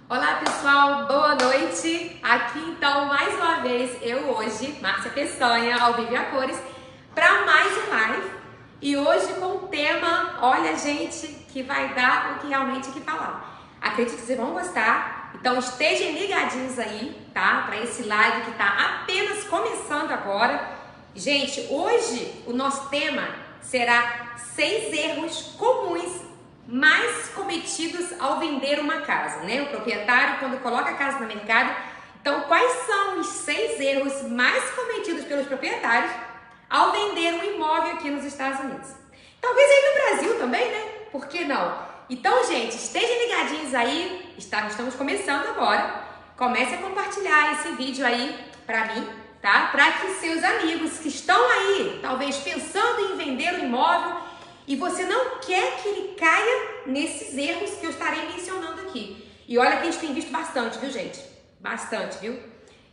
Olá pessoal, boa noite! Aqui então mais uma vez eu hoje, Márcia Peçanha, ao vivo e a cores, para mais um live e hoje com um tema, olha gente, que vai dar o que realmente que falar. Acredito que vocês vão gostar, então estejam ligadinhos aí, tá? Para esse live que tá apenas começando agora. Gente, hoje o nosso tema será 6 erros comuns mais cometidos ao vender uma casa, né? O proprietário, quando coloca a casa no mercado. Então, quais são os 6 erros mais cometidos pelos proprietários ao vender um imóvel aqui nos Estados Unidos? Talvez aí no Brasil também, né? Por que não? Então, gente, estejam ligadinhos aí. Estamos começando agora. Comece a compartilhar esse vídeo aí pra mim, tá? Para que seus amigos que estão aí, talvez pensando em vender um imóvel, e você não quer que ele caia nesses erros que eu estarei mencionando aqui. E olha que a gente tem visto bastante, viu, gente? Bastante, viu?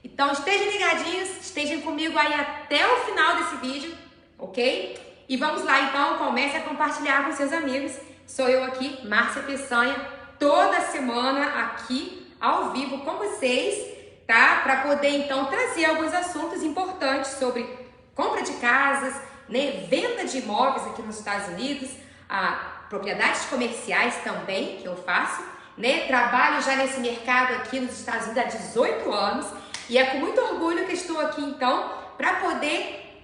Então, estejam ligadinhos, estejam comigo aí até o final desse vídeo, ok? E vamos lá, então, comece a compartilhar com seus amigos. Sou eu aqui, Márcia Peçanha, toda semana aqui, ao vivo com vocês, tá? Para poder, então, trazer alguns assuntos importantes sobre compra de casas, né, venda de imóveis aqui nos Estados Unidos, propriedades comerciais também, que eu faço, né, trabalho já nesse mercado aqui nos Estados Unidos há 18 anos e é com muito orgulho que estou aqui então para poder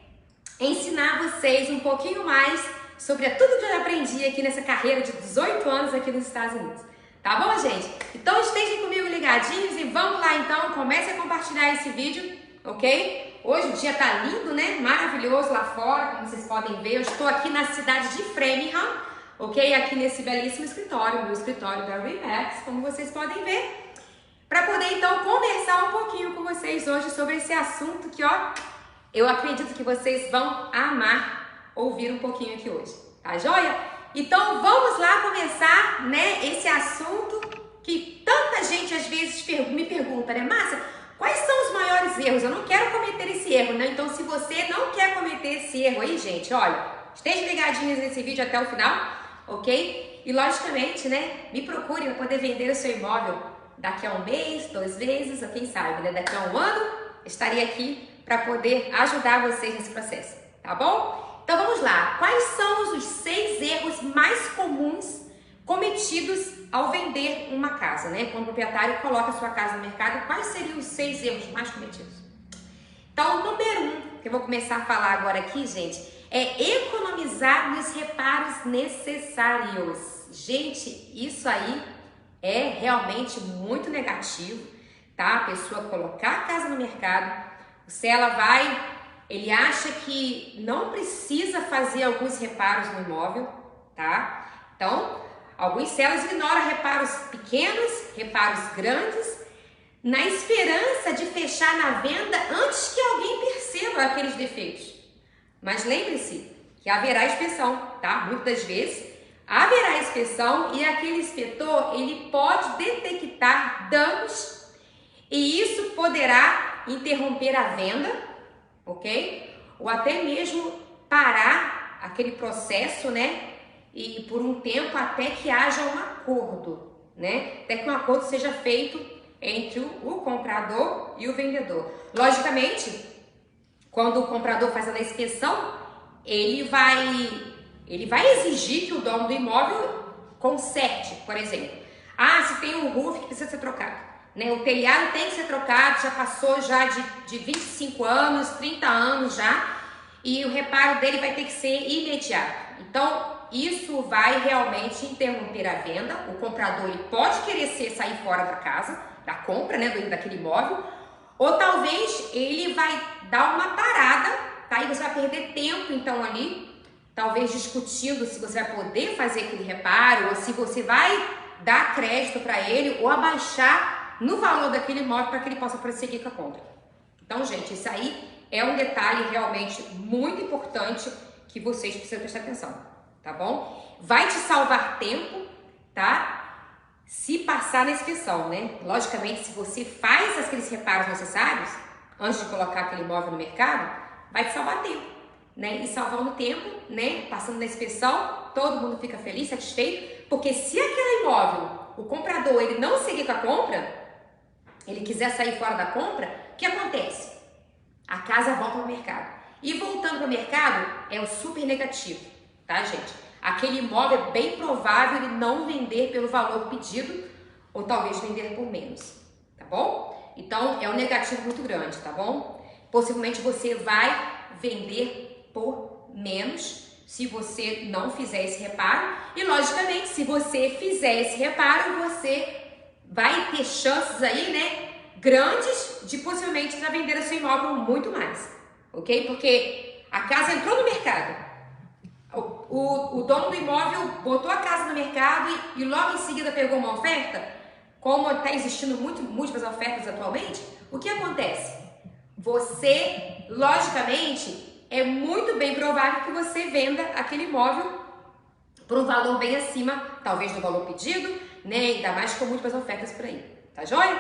ensinar vocês um pouquinho mais sobre tudo que eu aprendi aqui nessa carreira de 18 anos aqui nos Estados Unidos. Tá bom, gente? Então estejam comigo ligadinhos e vamos lá então, comece a compartilhar esse vídeo, ok? Hoje o dia tá lindo, né? Maravilhoso lá fora, como vocês podem ver. Eu estou aqui na cidade de Framingham, ok? Aqui nesse belíssimo escritório, meu escritório da RE/MAX, como vocês podem ver. Para poder, então, conversar um pouquinho com vocês hoje sobre esse assunto que, ó, eu acredito que vocês vão amar ouvir um pouquinho aqui hoje. Tá joia? Então, vamos lá começar, né? Esse assunto que tanta gente, às vezes, me pergunta, né? Márcia, quais são os maiores erros? Eu não quero cometer esse erro, né? Então, se você não quer cometer esse erro aí, gente, olha, estejam ligadinhos nesse vídeo até o final, ok? E, logicamente, né, me procure para poder vender o seu imóvel daqui a um mês, 2 meses, ou quem sabe, né? Daqui a um ano, estarei aqui para poder ajudar vocês nesse processo, tá bom? Então, vamos lá. Quais são os 6 erros mais comuns cometidos ao vender uma casa, né? Quando o proprietário coloca a sua casa no mercado, quais seriam os 6 erros mais cometidos? Então, o número 1, que eu vou começar a falar agora aqui, gente, é economizar nos reparos necessários. Gente, isso aí é realmente muito negativo, tá? A pessoa colocar a casa no mercado, se ela ele acha que não precisa fazer alguns reparos no imóvel, tá? Então, alguns sellers ignoram reparos pequenos, reparos grandes, na esperança de fechar na venda antes que alguém perceba aqueles defeitos. Mas lembre-se que haverá inspeção, tá? Muitas das vezes haverá inspeção e aquele inspetor, ele pode detectar danos e isso poderá interromper a venda, ok? Ou até mesmo parar aquele processo, né? E por um tempo até que haja um acordo, né? Até que um acordo seja feito entre o comprador e o vendedor. Logicamente, quando o comprador faz a inspeção, ele vai exigir que o dono do imóvel conserte, por exemplo. Se tem um roof que precisa ser trocado, né? O telhado tem que ser trocado, já passou já de 25 anos, 30 anos já, e o reparo dele vai ter que ser imediato. Então, isso vai realmente interromper a venda. O comprador ele pode querer sair fora da casa, da compra, né, daquele imóvel, ou talvez ele vai dar uma parada, tá? E você vai perder tempo, então, ali, talvez discutindo se você vai poder fazer aquele reparo, ou se você vai dar crédito para ele, ou abaixar no valor daquele imóvel para que ele possa prosseguir com a compra. Então, gente, isso aí é um detalhe realmente muito importante que vocês precisam prestar atenção, tá bom? Vai te salvar tempo, tá? Se passar na inspeção, né? Logicamente, se você faz aqueles reparos necessários antes de colocar aquele imóvel no mercado, vai te salvar tempo, né? E salvando tempo, né? Passando na inspeção, todo mundo fica feliz, satisfeito, porque se aquele imóvel, o comprador ele não seguir com a compra, ele quiser sair fora da compra, o que acontece? A casa volta para o mercado. E voltando para o mercado é o super negativo, tá, gente? Aquele imóvel é bem provável ele não vender pelo valor pedido ou talvez vender por menos, tá bom? Então é um negativo muito grande, tá bom? Possivelmente você vai vender por menos se você não fizer esse reparo e logicamente se você fizer esse reparo você vai ter chances aí, né, grandes de possivelmente já vender o seu imóvel muito mais, ok? Porque a casa entrou no mercado. O dono do imóvel botou a casa no mercado e logo em seguida pegou uma oferta, como está existindo múltiplas ofertas atualmente, o que acontece? Você, logicamente, é muito bem provável que você venda aquele imóvel por um valor bem acima, talvez do valor pedido, né? Ainda mais com múltiplas ofertas por aí, tá joia?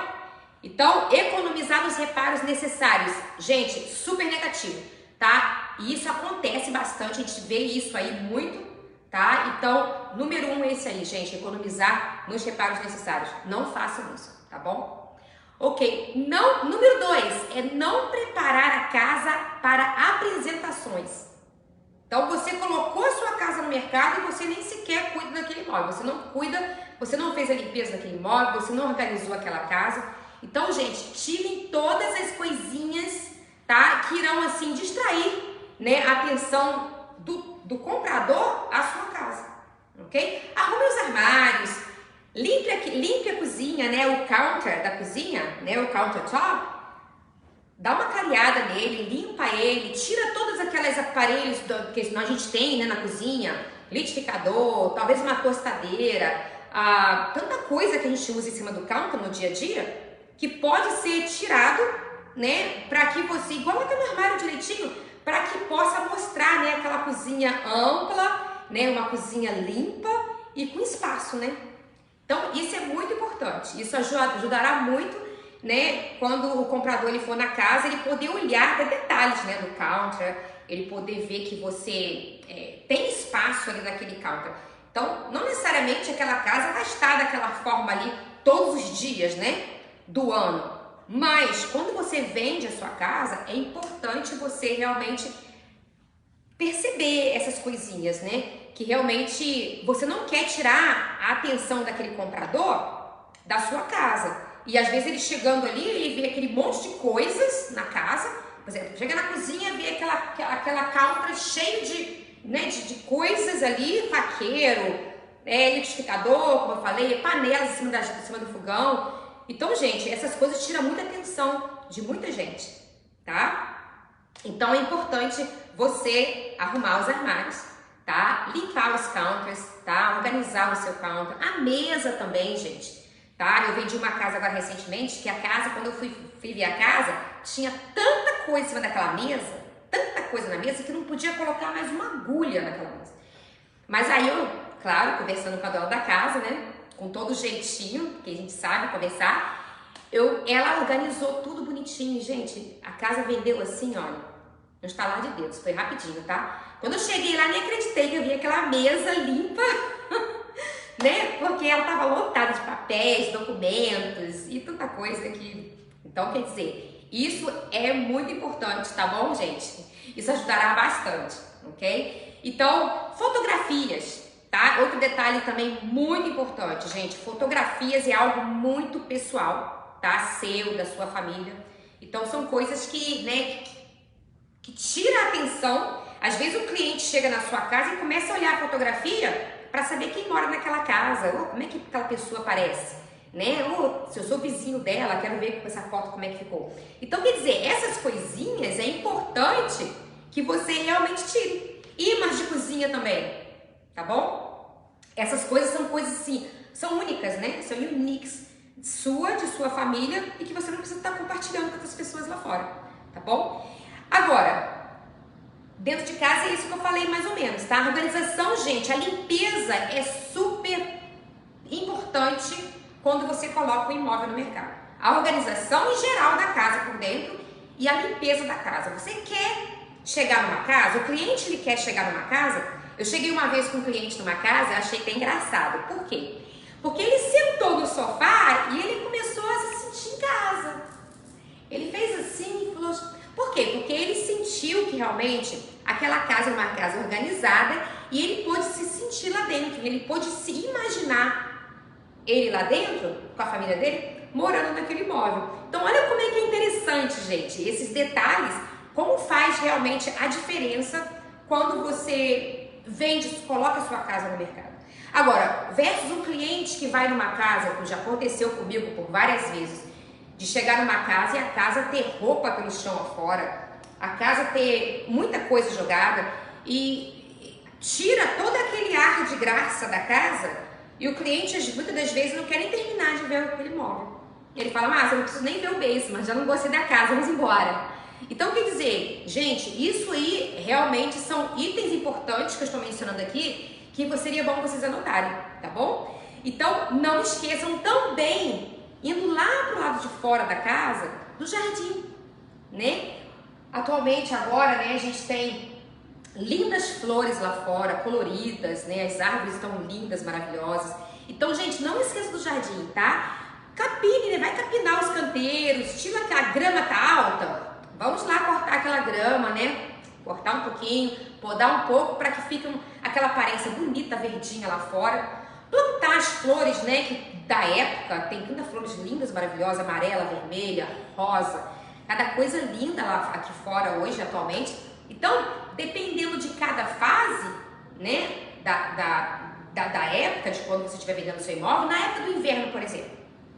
Então, economizar nos reparos necessários, gente, super negativo, tá? E isso acontece bastante, a gente vê isso aí muito, tá? Então, número 1 é esse aí, gente, economizar nos reparos necessários. Não façam isso, tá bom? Ok, número 2 é não preparar a casa para apresentações. Então, você colocou a sua casa no mercado e você nem sequer cuida daquele imóvel. Você não cuida, você não fez a limpeza daquele imóvel, você não organizou aquela casa. Então, gente, tirem todas as coisinhas, tá? Que irão, assim, distrair, né, a atenção do comprador à sua casa, ok? Arrume os armários, limpe a cozinha, né, o counter da cozinha, né, o countertop. Dá uma clareada nele, limpa ele, tira todos aqueles aparelhos que a gente tem, né, na cozinha, liquidificador, talvez uma tostadeira, tanta coisa que a gente usa em cima do counter no dia a dia, que pode ser tirado, né, para que você, igual até no armário direitinho, para que possa mostrar, né, aquela cozinha ampla, né, uma cozinha limpa e com espaço, né. Então, isso é muito importante, isso ajudará muito, né, quando o comprador ele for na casa, ele poder olhar para detalhes, né, do counter, ele poder ver que você tem espaço ali naquele counter. Então, não necessariamente aquela casa vai estar daquela forma ali todos os dias, né, do ano. Mas, quando você vende a sua casa, é importante você realmente perceber essas coisinhas, né, que realmente você não quer tirar a atenção daquele comprador da sua casa. E às vezes ele chegando ali, ele vê aquele monte de coisas na casa, por exemplo, chega na cozinha e vê aquela counter cheio de coisas ali, faqueiro, liquidificador, como eu falei, panelas em cima do fogão. Então, gente, essas coisas tiram muita atenção de muita gente, tá? Então é importante você arrumar os armários, tá? Limpar os counters, tá? Organizar o seu counter, a mesa também, gente. Tá? Eu vendi uma casa agora recentemente, que a casa, quando eu fui ver a casa, tinha tanta coisa em cima daquela mesa, tanta coisa na mesa, que não podia colocar mais uma agulha naquela mesa. Mas aí eu, claro, conversando com a dona da casa, né, com todo jeitinho, que a gente sabe conversar, ela organizou tudo bonitinho, gente. A casa vendeu assim, olha, no estalar de Deus, foi rapidinho, tá? Quando eu cheguei lá, nem acreditei que eu vi aquela mesa limpa, né? Porque ela estava lotada de papéis, documentos e tanta coisa que... Então, quer dizer, isso é muito importante, tá bom, gente? Isso ajudará bastante, ok? Então, fotografias, tá? Outro detalhe também muito importante, gente. Fotografias é algo muito pessoal, tá? Seu, da sua família. Então, são coisas que, né, que tira a atenção. Às vezes o cliente chega na sua casa e começa a olhar a fotografia para saber quem mora naquela casa, ou como é que aquela pessoa aparece, né? Ou se eu sou vizinho dela, quero ver com essa foto como é que ficou. Então, quer dizer, essas coisinhas é importante que você realmente tire. Imãs de cozinha também, tá bom? Essas coisas são coisas assim, são únicas, né? São uniques, de sua família, e que você não precisa estar compartilhando com outras pessoas lá fora, tá bom? Agora, dentro de casa é isso que eu falei mais ou menos, tá? A organização, gente, a limpeza é super importante quando você coloca o imóvel no mercado. A organização em geral da casa por dentro e a limpeza da casa. Você quer chegar numa casa, o cliente ele quer chegar numa casa. Eu cheguei uma vez com um cliente numa casa, achei até engraçado. Por quê? Porque ele sentou realmente aquela casa é uma casa organizada e ele pôde se sentir lá dentro, ele pôde se imaginar ele lá dentro, com a família dele, morando naquele imóvel. Então olha como é que é interessante, gente, esses detalhes, como faz realmente a diferença quando você vende, coloca a sua casa no mercado. Agora, versus um cliente que vai numa casa, que já aconteceu comigo por várias vezes, de chegar numa casa e a casa ter roupa pelo chão afora, a casa ter muita coisa jogada e tira todo aquele ar de graça da casa e o cliente muitas das vezes não quer nem terminar de ver aquele imóvel. Ele fala, mas eu não preciso nem ver o basement, já não gostei da casa, vamos embora. Então, quer dizer, gente, isso aí realmente são itens importantes que eu estou mencionando aqui, que seria bom vocês anotarem, tá bom? Então, não esqueçam também, indo lá pro lado de fora da casa, do jardim, né? Atualmente, agora, né, a gente tem lindas flores lá fora, coloridas, né? As árvores estão lindas, maravilhosas. Então, gente, não esqueça do jardim, tá? Capine, né? Vai capinar os canteiros, tira que a grama tá alta, vamos lá cortar aquela grama, né? Cortar um pouquinho, podar um pouco para que fique aquela aparência bonita, verdinha lá fora. Plantar as flores, né, que da época, tem muitas flores lindas, maravilosas, amarela, vermelha, rosa, cada coisa linda lá aqui fora hoje, atualmente. Então, dependendo de cada fase, né, da época, de quando você estiver vendendo seu imóvel, na época do inverno, por exemplo.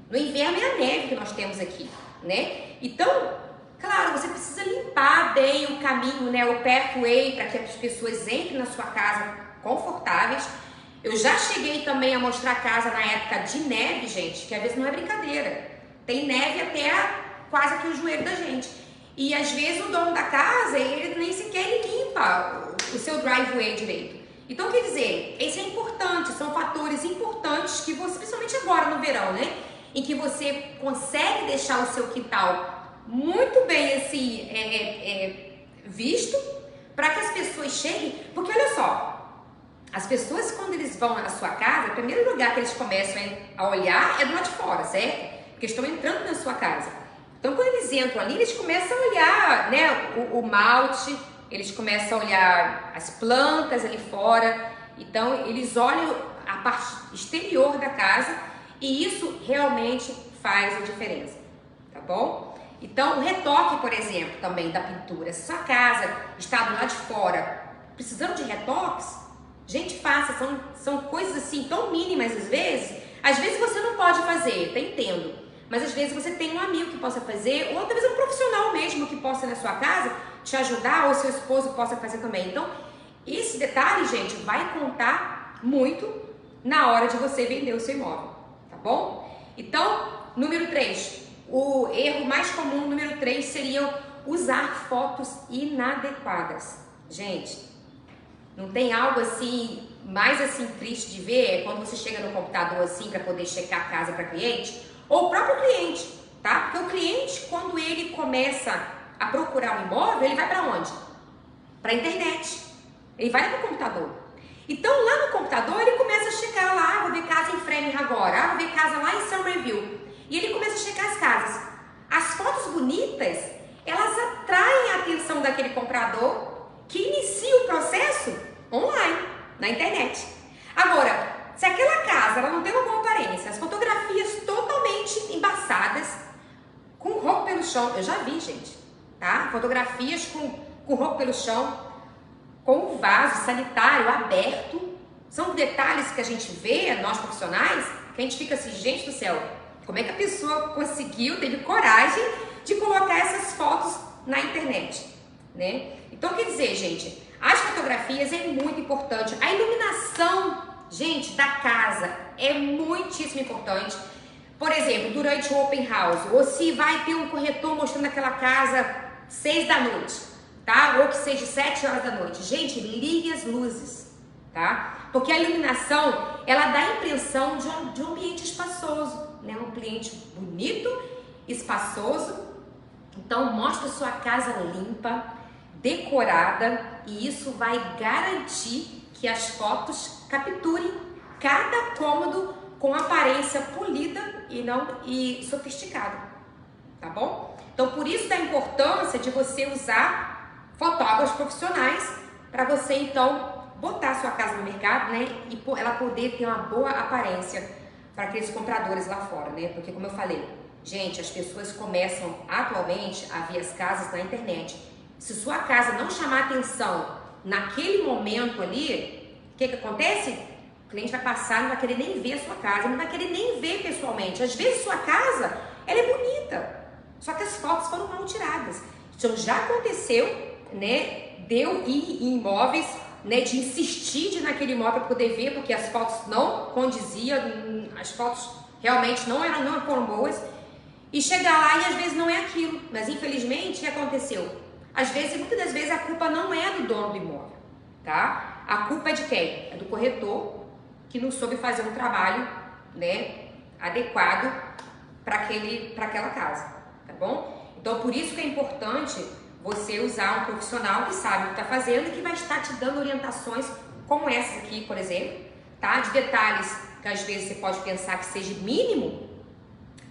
No inverno é a neve que nós temos aqui, né? Então, claro, você precisa limpar bem o caminho, né, o pathway, para que as pessoas entrem na sua casa confortáveis. Eu já cheguei também a mostrar a casa na época de neve, gente, que às vezes não é brincadeira. Tem neve até quase aqui o joelho da gente. E às vezes o dono da casa, ele nem sequer limpa o seu driveway direito. Então, quer dizer, isso é importante, são fatores importantes que você, principalmente agora no verão, né, em que você consegue deixar o seu quintal muito bem assim, visto, para que as pessoas cheguem, porque olha só, as pessoas quando eles vão na sua casa, o primeiro lugar que eles começam a olhar é do lado de fora, certo? Porque estão entrando na sua casa. Então quando eles entram ali, eles começam a olhar, né, o malte, eles começam a olhar as plantas ali fora, então eles olham a parte exterior da casa e isso realmente faz a diferença, tá bom? Então, o retoque, por exemplo, também da pintura. Se sua casa está do lado de fora, precisando de retoques, gente, faça. São coisas assim tão mínimas às vezes. Às vezes você não pode fazer, tá, entendo. Mas às vezes você tem um amigo que possa fazer, ou talvez um profissional mesmo que possa ir na sua casa te ajudar, ou seu esposo possa fazer também. Então, esse detalhe, gente, vai contar muito na hora de você vender o seu imóvel, tá bom? Então, número 3. O erro mais comum, número 3, seria usar fotos inadequadas. Gente, não tem algo assim, mais assim triste de ver quando você chega no computador assim para poder checar a casa para cliente, ou o próprio cliente, tá? Porque o cliente, quando ele começa a procurar um imóvel, ele vai para onde? Para a internet. Ele vai para o computador. Então lá no computador ele começa a checar lá, vou ver casa em Framingham agora, vou ver casa lá em Somerville. E ele começa a checar as casas. As fotos bonitas, elas atraem a atenção daquele comprador que inicia o processo online, na internet. Agora, se aquela casa ela não tem uma boa aparência, as fotografias totalmente embaçadas, com roupa pelo chão, eu já vi, gente, tá? Fotografias com roupa pelo chão, com o vaso sanitário aberto, são detalhes que a gente vê, nós profissionais, que a gente fica assim, gente do céu, como é que a pessoa conseguiu, teve coragem de colocar essas fotos na internet, né? Então, quer dizer, gente, as fotografias é muito importante. A iluminação, gente, da casa é muitíssimo importante. Por exemplo, durante o open house, ou se vai ter um corretor mostrando aquela casa 6 da noite, tá? Ou que seja 7 horas da noite. Gente, ligue as luzes, tá? Porque a iluminação, ela dá a impressão de um ambiente espaçoso, né? Um ambiente bonito, espaçoso. Então, mostra a sua casa limpa, decorada, e isso vai garantir que as fotos capturem cada cômodo com aparência polida e sofisticada, tá bom? Então, por isso da importância de você usar fotógrafos profissionais para você então botar sua casa no mercado, né? E ela poder ter uma boa aparência para aqueles compradores lá fora, né? Porque como eu falei, gente, as pessoas começam atualmente a ver as casas na internet. Se sua casa não chamar atenção naquele momento ali, o que acontece? O cliente vai passar, não vai querer nem ver a sua casa, não vai querer nem ver pessoalmente. Às vezes sua casa, ela é bonita, só que as fotos foram mal tiradas. Então já aconteceu, né? Deu ir em imóveis, né? De insistir de ir naquele imóvel para poder ver, porque as fotos não condiziam, as fotos realmente não foram boas. E chegar lá e às vezes não é aquilo. Mas infelizmente, o que aconteceu? Às vezes, muitas das vezes, a culpa não é do dono do imóvel, tá? A culpa é de quem? É do corretor, que não soube fazer um trabalho, né, adequado para aquela casa, tá bom? Então, por isso que é importante você usar um profissional que sabe o que está fazendo e que vai estar te dando orientações como essas aqui, por exemplo, tá? De detalhes que às vezes você pode pensar que seja mínimo,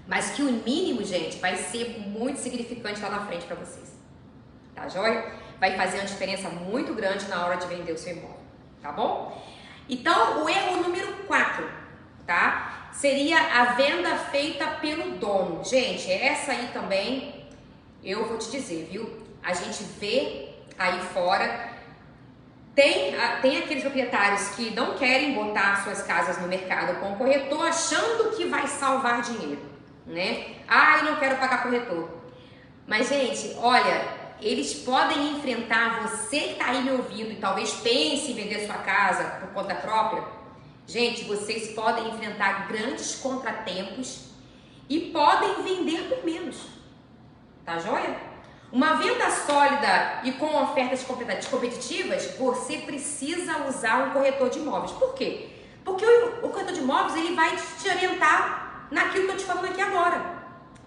mas que o mínimo, gente, vai ser muito significante lá na frente para vocês. Tá joia? Vai fazer uma diferença muito grande na hora de vender o seu imóvel, tá bom? Então, o erro número 4, tá? Seria a venda feita pelo dono. Gente, essa aí também, eu vou te dizer, viu? A gente vê aí fora, tem aqueles proprietários que não querem botar suas casas no mercado com o corretor achando que vai salvar dinheiro, né? Ah, eu não quero pagar corretor. Mas, gente, olha, eles podem enfrentar, você que está aí me ouvindo e talvez pense em vender sua casa por conta própria. Gente, vocês podem enfrentar grandes contratempos e podem vender por menos. Tá joia? Uma venda sólida e com ofertas competitivas, você precisa usar um corretor de imóveis. Por quê? Porque o corretor de imóveis, ele vai te orientar naquilo que eu te falando aqui agora,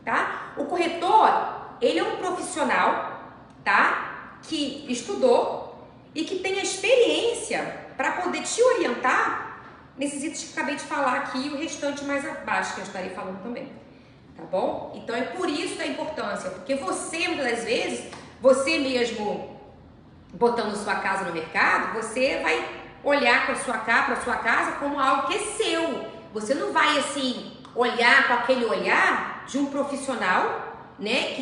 tá? O corretor, ele é um profissional, tá? Que estudou e que tem a experiência para poder te orientar nesses itens que acabei de falar aqui e o restante mais abaixo que eu estarei falando também, tá bom? Então é por isso a importância, porque você, muitas das vezes, você mesmo botando sua casa no mercado, você vai olhar para sua casa como algo que é seu. Você não vai assim olhar com aquele olhar de um profissional, né,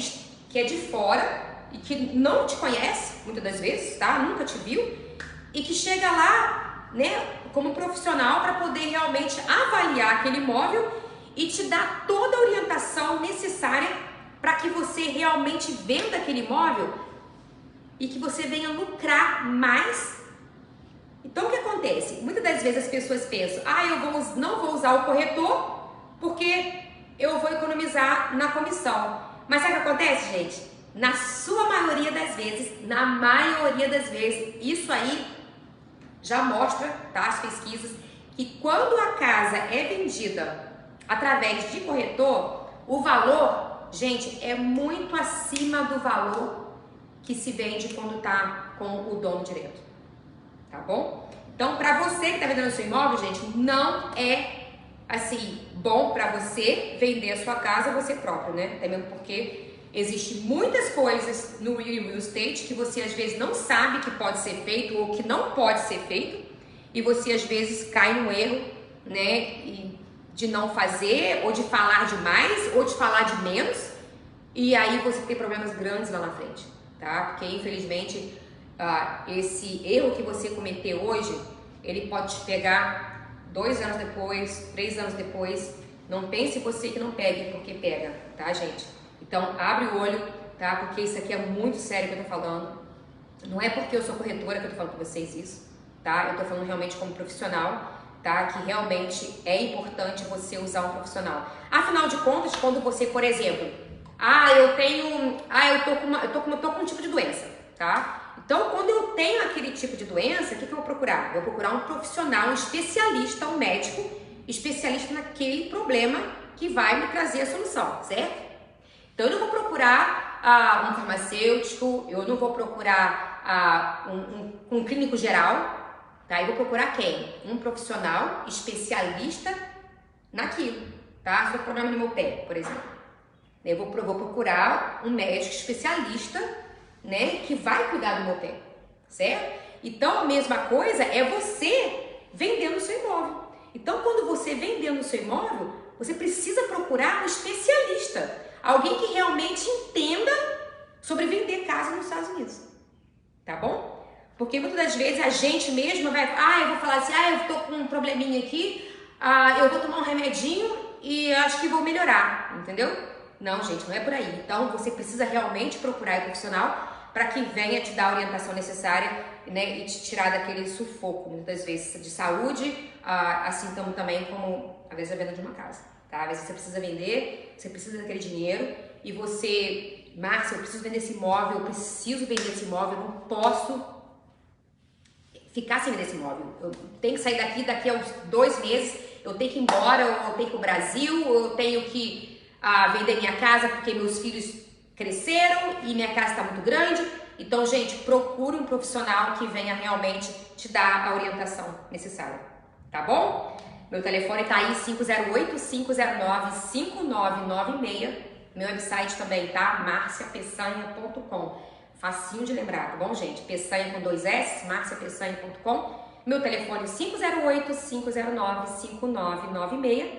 que é de fora e que não te conhece, muitas das vezes, tá? Nunca te viu, e que chega lá, né, como profissional para poder realmente avaliar aquele imóvel e te dar toda a orientação necessária para que você realmente venda aquele imóvel e que você venha lucrar mais. Então, o que acontece? Muitas das vezes as pessoas pensam, eu não vou usar o corretor porque eu vou economizar na comissão. Mas sabe o que acontece, gente? Na sua maioria das vezes, isso aí já mostra, tá, as pesquisas, que quando a casa é vendida através de corretor, o valor, gente, é muito acima do valor que se vende quando tá com o dono direto, tá bom? Então, para você que tá vendendo seu imóvel, gente, não é assim bom para você vender a sua casa você próprio, né? Até mesmo porque existem muitas coisas no real estate que você às vezes não sabe que pode ser feito ou que não pode ser feito e você às vezes cai no erro, né, de não fazer ou de falar demais ou de falar de menos e aí você tem problemas grandes lá na frente, tá? Porque infelizmente esse erro que você cometeu hoje, ele pode te pegar 2 anos depois, 3 anos depois. Não pense você que não pegue, porque pega, tá, gente? Então, abre o olho, tá? Porque isso aqui é muito sério que eu tô falando. Não é porque eu sou corretora que eu tô falando com vocês isso, tá? Eu tô falando realmente como profissional, tá? Que realmente é importante você usar um profissional. Afinal de contas, quando você, por exemplo, eu tô com um tipo de doença, tá? Então, quando eu tenho aquele tipo de doença, o que eu vou procurar? Eu vou procurar um profissional, um especialista, um médico, especialista naquele problema que vai me trazer a solução, certo? Então, eu não vou procurar um farmacêutico, eu não vou procurar um clínico geral, tá? Eu vou procurar quem? Um profissional especialista naquilo, tá? Se eu problema no meu pé, por exemplo. Eu vou procurar um médico especialista né, que vai cuidar do meu pé, certo? Então, a mesma coisa é você vendendo o seu imóvel. Então, quando você vendendo o seu imóvel, você precisa procurar um especialista, alguém que realmente entenda sobre vender casa nos Estados Unidos, tá bom? Porque muitas das vezes a gente mesmo vai, eu vou falar assim, eu tô com um probleminha aqui, eu vou tomar um remedinho e acho que vou melhorar, entendeu? Não, gente, não é por aí. Então, você precisa realmente procurar o profissional para que venha te dar a orientação necessária, né, e te tirar daquele sufoco, muitas vezes, de saúde, assim também como, às vezes, a venda de uma casa, tá? Às vezes você precisa vender, você precisa daquele dinheiro e você, Márcia, eu preciso vender esse imóvel, eu preciso vender esse imóvel, eu não posso ficar sem vender esse imóvel. Eu tenho que sair daqui a uns 2 meses, eu tenho que ir embora, ou eu tenho que ir pro Brasil, ou eu tenho que vender minha casa porque meus filhos cresceram e minha casa está muito grande. Então, gente, procure um profissional que venha realmente te dar a orientação necessária, tá bom? Meu telefone tá aí, 508-509-5996. Meu website também, tá? marciapeçanha.com. Facinho de lembrar, tá bom, gente? Peçanha com 2 S, marciapeçanha.com. Meu telefone 508-509-5996,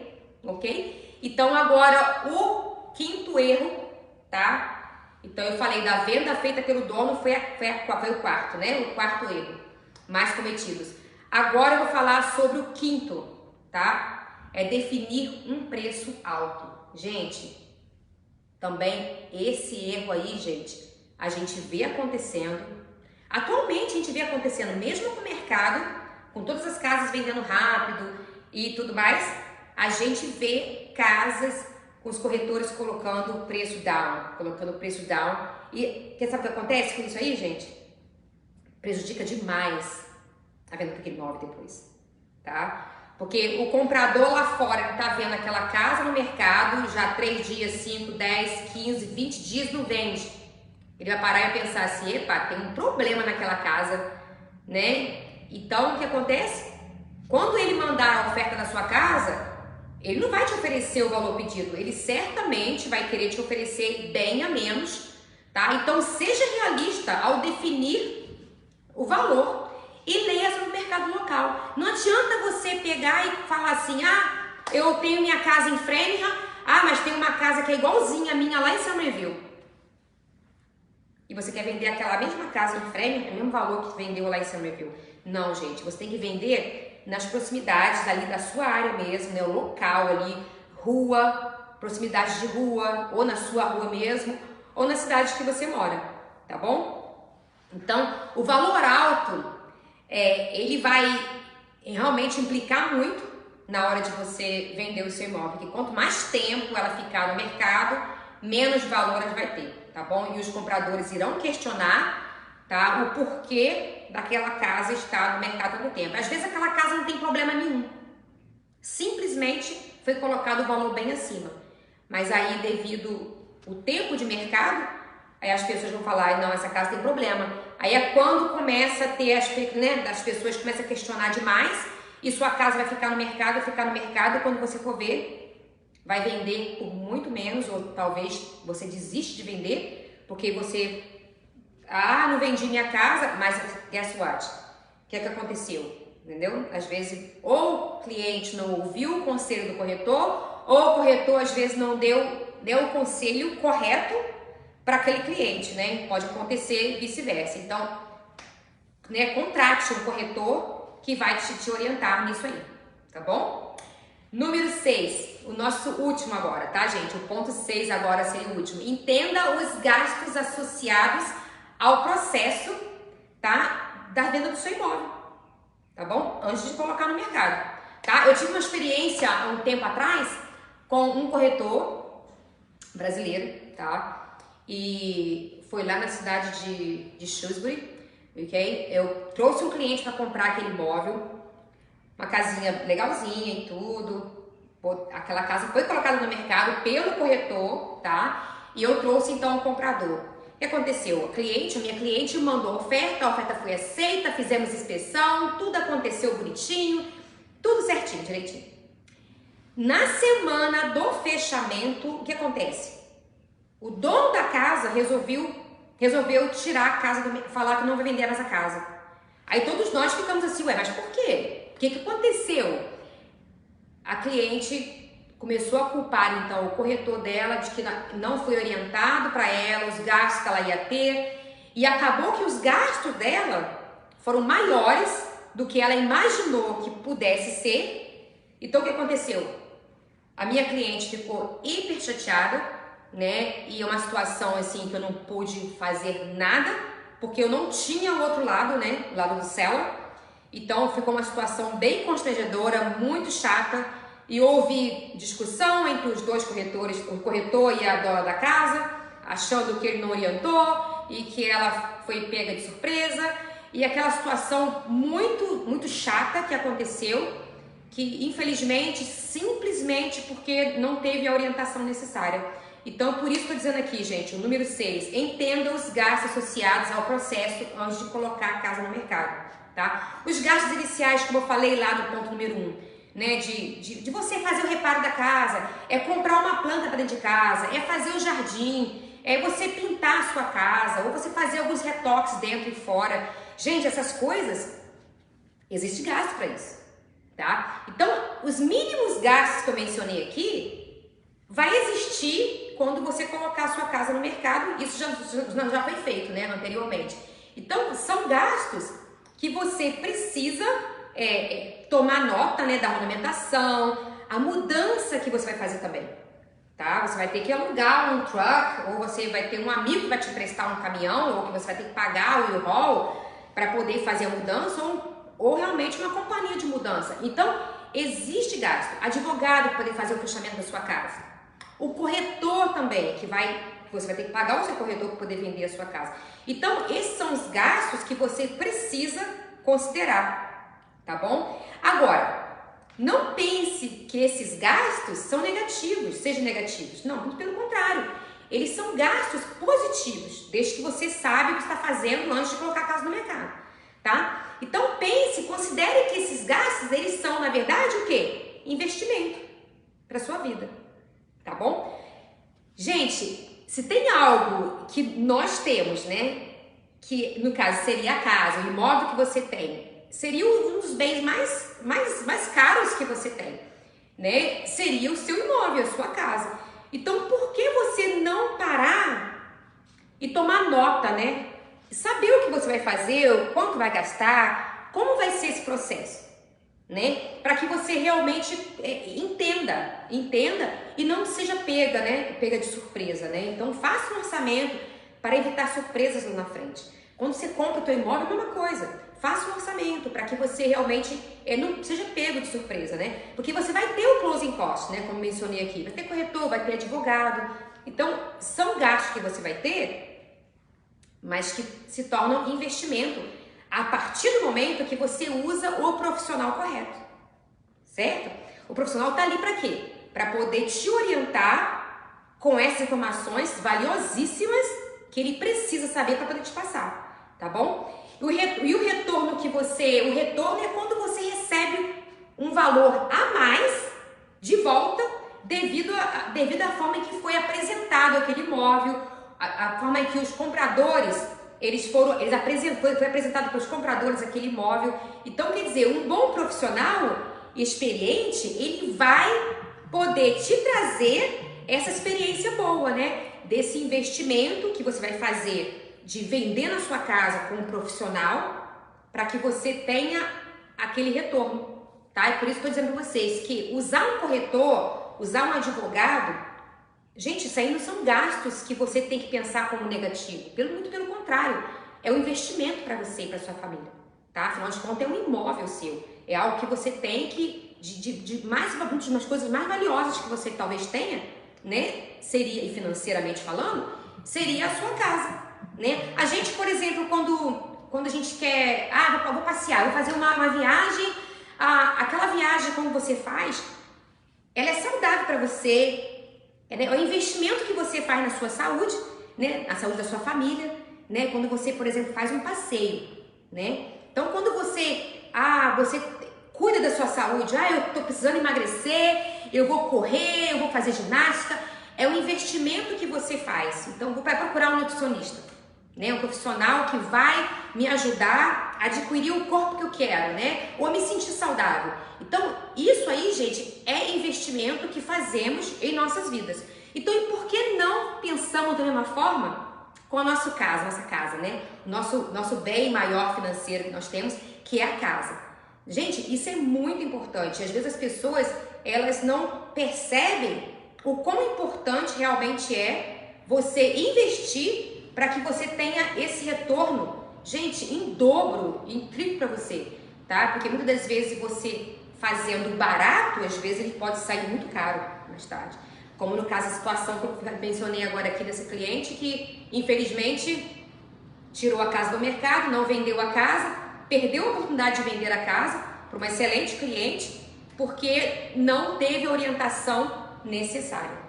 ok? Então, agora, o quinto erro, tá? Então, eu falei da venda feita pelo dono, foi o quarto, né? O quarto erro, mais cometidos. Agora, eu vou falar sobre o quinto, tá? É definir um preço alto. Gente, também esse erro aí, gente, a gente vê acontecendo. Atualmente, a gente vê acontecendo, mesmo com o mercado, com todas as casas vendendo rápido e tudo mais, a gente vê casas com os corretores colocando o preço down, E quer saber o que acontece com isso aí, gente? Prejudica demais a venda daquele imóvel depois, tá? Porque o comprador lá fora, ele tá vendo aquela casa no mercado, já 3 dias, 5, 10, 15, 20 dias não vende. Ele vai parar e pensar assim, epa, tem um problema naquela casa, né? Então, o que acontece? Quando ele mandar a oferta da sua casa, ele não vai te oferecer o valor pedido, ele certamente vai querer te oferecer bem a menos, tá? Então, seja realista ao definir o valor e leia sobre o mercado local. Não adianta você pegar e falar assim, eu tenho minha casa em Framingham, mas tem uma casa que é igualzinha a minha lá em Somerville. E você quer vender aquela mesma casa em Framingham, o mesmo valor que vendeu lá em Somerville. Não, gente, você tem que vender nas proximidades ali da sua área mesmo, né? O local ali, rua, proximidade de rua, ou na sua rua mesmo, ou na cidade que você mora, tá bom? Então, o valor alto, ele vai realmente implicar muito na hora de você vender o seu imóvel, porque quanto mais tempo ela ficar no mercado, menos valor ela vai ter, tá bom? E os compradores irão questionar, tá, o porquê daquela casa estar no mercado há tanto tempo. Às vezes aquela casa não tem problema nenhum, simplesmente foi colocado o valor bem acima, mas aí devido o tempo de mercado, aí as pessoas vão falar, não, essa casa tem problema. Aí é quando começa a ter as pessoas começam a questionar demais e sua casa vai ficar no mercado, e quando você for ver, vai vender por muito menos, ou talvez você desiste de vender, porque você, não vendi minha casa, mas guess what? O que é que aconteceu? Entendeu? Às vezes, ou o cliente não ouviu o conselho do corretor, ou o corretor às vezes não deu o conselho correto para aquele cliente, né? Pode acontecer vice-versa. Então, né, contrate um corretor que vai te orientar nisso aí, tá bom? Número 6, o nosso último agora, tá, gente? O ponto 6 agora seria o último. Entenda os gastos associados ao processo, tá, da venda do seu imóvel, tá bom? Antes de colocar no mercado, tá? Eu tive uma experiência há um tempo atrás com um corretor brasileiro, tá? E foi lá na cidade de Shrewsbury, ok? Eu trouxe um cliente para comprar aquele imóvel, uma casinha legalzinha e tudo. Aquela casa foi colocada no mercado pelo corretor, tá? E eu trouxe então o comprador. O que aconteceu? A minha cliente mandou a oferta foi aceita, fizemos inspeção, tudo aconteceu bonitinho, tudo certinho, direitinho. Na semana do fechamento, o que acontece? O dono da casa resolveu resolveu tirar a casa, falar que não vai vender mais a casa. Aí todos nós ficamos assim, ué, mas por quê? O que aconteceu? A cliente começou a culpar, então, o corretor dela de que não foi orientado para ela, os gastos que ela ia ter, e acabou que os gastos dela foram maiores do que ela imaginou que pudesse ser. Então, o que aconteceu? A minha cliente ficou hiper chateada, né? E é uma situação, assim, que eu não pude fazer nada, porque eu não tinha o outro lado, né? O lado do seller. Então, ficou uma situação bem constrangedora, muito chata. E houve discussão entre os dois corretores, o corretor e a dona da casa, achando que ele não orientou e que ela foi pega de surpresa. E aquela situação muito chata que aconteceu, que infelizmente, simplesmente porque não teve a orientação necessária. Então, por isso estou dizendo aqui, gente, o número 6, entenda os gastos associados ao processo antes de colocar a casa no mercado, tá? Os gastos iniciais, como eu falei lá no ponto número 1, né, de você fazer o reparo da casa, é comprar uma planta para dentro de casa, é fazer o jardim, é você pintar a sua casa, ou você fazer alguns retoques dentro e fora. Gente, essas coisas, existe gasto para isso, tá? Então, os mínimos gastos que eu mencionei aqui, vai existir quando você colocar a sua casa no mercado. Isso já foi feito, né, anteriormente. Então, são gastos que você precisa tomar nota, né, da ornamentação, a mudança que você vai fazer também, tá? Você vai ter que alugar um truck, ou você vai ter um amigo que vai te emprestar um caminhão, ou que você vai ter que pagar o U-Haul para poder fazer a mudança, ou realmente uma companhia de mudança. Então, existe gasto. Advogado para poder fazer o fechamento da sua casa. O corretor também, você vai ter que pagar o seu corretor para poder vender a sua casa. Então, esses são os gastos que você precisa considerar, tá bom? Agora, não pense que esses gastos são negativos, sejam negativos. Não, muito pelo contrário. Eles são gastos positivos, desde que você sabe o que está fazendo antes de colocar a casa no mercado, tá? Então, considere que esses gastos, eles são, na verdade, o quê? Investimento para sua vida, tá bom? Gente, se tem algo que nós temos, né, que no caso seria a casa, o imóvel que você tem, seria um dos bens mais caros que você tem, né? Seria o seu imóvel, a sua casa. Então, por que você não parar e tomar nota, né? Saber o que você vai fazer, o quanto vai gastar, como vai ser esse processo, né? Para que você realmente entenda e não seja pega de surpresa, né? Então, faça um orçamento para evitar surpresas lá na frente. Quando você compra o teu imóvel, é a mesma coisa. Faça um orçamento para que você realmente não seja pego de surpresa, né? Porque você vai ter o closing cost, né? Como mencionei aqui. Vai ter corretor, vai ter advogado. Então, são gastos que você vai ter, mas que se tornam investimento a partir do momento que você usa o profissional correto, certo? O profissional está ali para quê? Para poder te orientar com essas informações valiosíssimas que ele precisa saber para poder te passar, tá bom? E o retorno o retorno é quando você recebe um valor a mais de volta devido à forma em que foi apresentado aquele imóvel, a forma em que os compradores, foi apresentado para os compradores aquele imóvel. Então, quer dizer, um bom profissional experiente, ele vai poder te trazer essa experiência boa, né? Desse investimento que você vai fazer de vender na sua casa com um profissional para que você tenha aquele retorno, tá? E por isso estou dizendo para vocês que usar um corretor, usar um advogado, gente, isso aí não são gastos que você tem que pensar como negativo. Muito pelo contrário, é um investimento para você e para sua família, tá? Afinal de contas, é um imóvel seu. É algo que você tem que, uma das coisas mais valiosas que você talvez tenha, né? Seria, e financeiramente falando, seria a sua casa, né? A gente, por exemplo, quando a gente quer, vou passear, vou fazer uma viagem, aquela viagem como você faz, ela é saudável para você, é o investimento que você faz na sua saúde, né? Na saúde da sua família, né? Quando você, por exemplo, faz um passeio, né? Então, quando você cuida da sua saúde, eu tô precisando emagrecer, eu vou correr, eu vou fazer ginástica, é um investimento que você faz. Então, vai procurar um nutricionista, né? Um profissional que vai me ajudar a adquirir o corpo que eu quero, né? Ou a me sentir saudável. Então, isso aí, gente, é investimento que fazemos em nossas vidas. Então, e por que não pensamos da mesma forma com a nossa casa, né? Nosso bem maior financeiro que nós temos, que é a casa. Gente, isso é muito importante. Às vezes as pessoas, elas não percebem o quão importante realmente é você investir para que você tenha esse retorno, gente, em dobro, em triplo para você, tá? Porque muitas das vezes você fazendo barato, às vezes ele pode sair muito caro mais tarde. Como no caso, a situação que eu mencionei agora aqui desse cliente que, infelizmente, tirou a casa do mercado, não vendeu a casa, perdeu a oportunidade de vender a casa para uma excelente cliente, porque não teve a orientação necessária.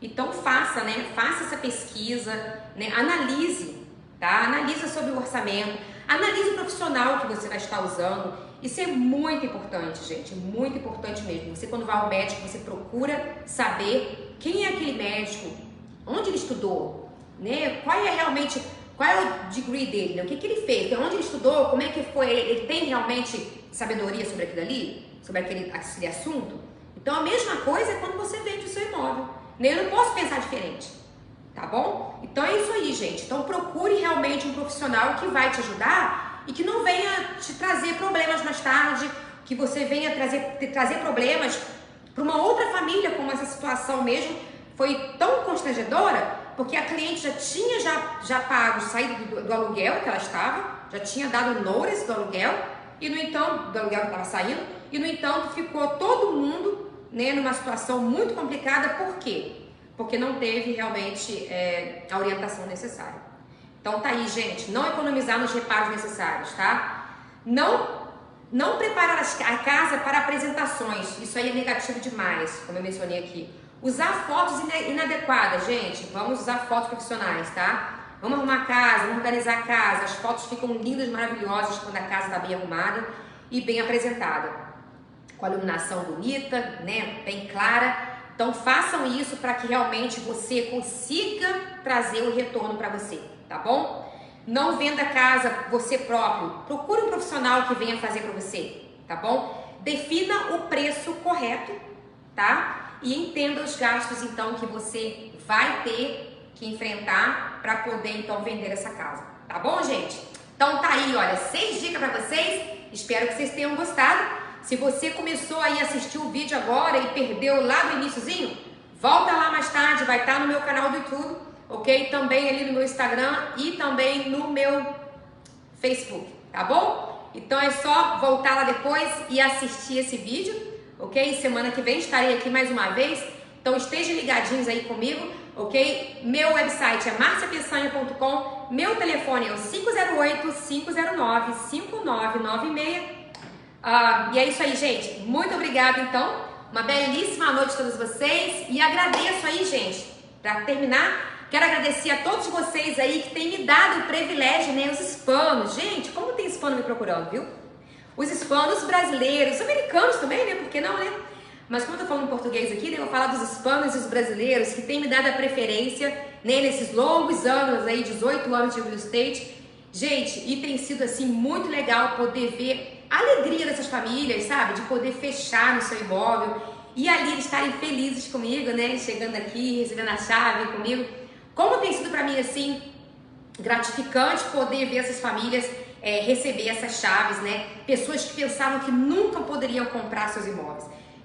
Então faça, né? Faça essa pesquisa, né? Analise, tá? Analisa sobre o orçamento, analise o profissional que você vai estar usando. Isso é muito importante, gente, muito importante mesmo. Você, quando vai ao médico, você procura saber quem é aquele médico, onde ele estudou, né? Qual é o degree dele, né? O que ele fez, onde ele estudou, como é que foi, ele tem realmente sabedoria sobre aquilo ali, sobre aquele assunto? Então a mesma coisa é quando você vende o seu imóvel, né? Eu não posso pensar diferente, tá bom? Então é isso aí, gente. Então procure realmente um profissional que vai te ajudar e que não venha te trazer problemas mais tarde, que você venha trazer problemas para uma outra família, como essa situação mesmo foi tão constrangedora, porque a cliente já tinha pago, saído do aluguel que ela estava, já tinha dado notice do aluguel, e no entanto, do aluguel que estava saindo, e no entanto ficou todo mundo, né, numa situação muito complicada. Por quê? Porque não teve realmente a orientação necessária. Então tá aí, gente, não economizar nos reparos necessários, tá? Não preparar a casa para apresentações, isso aí é negativo demais, como eu mencionei aqui. Usar fotos inadequadas, gente, vamos usar fotos profissionais, tá? Vamos arrumar a casa, vamos organizar a casa, as fotos ficam lindas, maravilhosas quando a casa está bem arrumada e bem apresentada. Com a iluminação bonita, né, bem clara. Então façam isso para que realmente você consiga trazer o retorno para você, tá bom? Não venda a casa você próprio, procure um profissional que venha fazer para você, tá bom? Defina o preço correto, tá? E entenda os gastos então que você vai ter que enfrentar para poder então vender essa casa, tá bom, gente? Então tá aí, olha, 6 dicas para vocês, espero que vocês tenham gostado. Se você começou aí a assistir o vídeo agora e perdeu lá no iniciozinho, volta lá mais tarde, vai estar no meu canal do YouTube, ok? Também ali no meu Instagram e também no meu Facebook, tá bom? Então é só voltar lá depois e assistir esse vídeo, ok? Semana que vem estarei aqui mais uma vez, então estejam ligadinhos aí comigo, ok? Meu website é marciapeçanha.com, meu telefone é o 508-509-5996. E é isso aí, gente. Muito obrigada, então. Uma belíssima noite a todos vocês. E agradeço aí, gente, para terminar, quero agradecer a todos vocês aí que têm me dado o privilégio, né? Os hispanos. Gente, como tem hispano me procurando, viu? Os hispanos brasileiros, os americanos também, né? Por que não, né? Mas como eu tô falando português aqui, né? Eu vou falar dos hispanos e os brasileiros que têm me dado a preferência, né? Nesses longos anos aí, 18 anos de real estate. Gente, e tem sido assim muito legal poder ver a alegria dessas famílias, sabe? De poder fechar no seu imóvel e ali eles estarem felizes comigo, né? Chegando aqui, recebendo a chave comigo. Como tem sido para mim assim gratificante poder ver essas famílias receber essas chaves, né? Pessoas que pensavam que nunca poderiam comprar seus imóveis.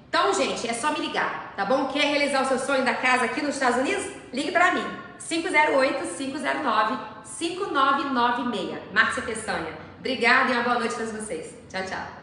Então, gente, é só me ligar, tá bom? Quer realizar o seu sonho da casa aqui nos Estados Unidos? Ligue para mim. 508-509-5996. Márcia Peçanha. Obrigada e uma boa noite a todos vocês. Tchau, tchau.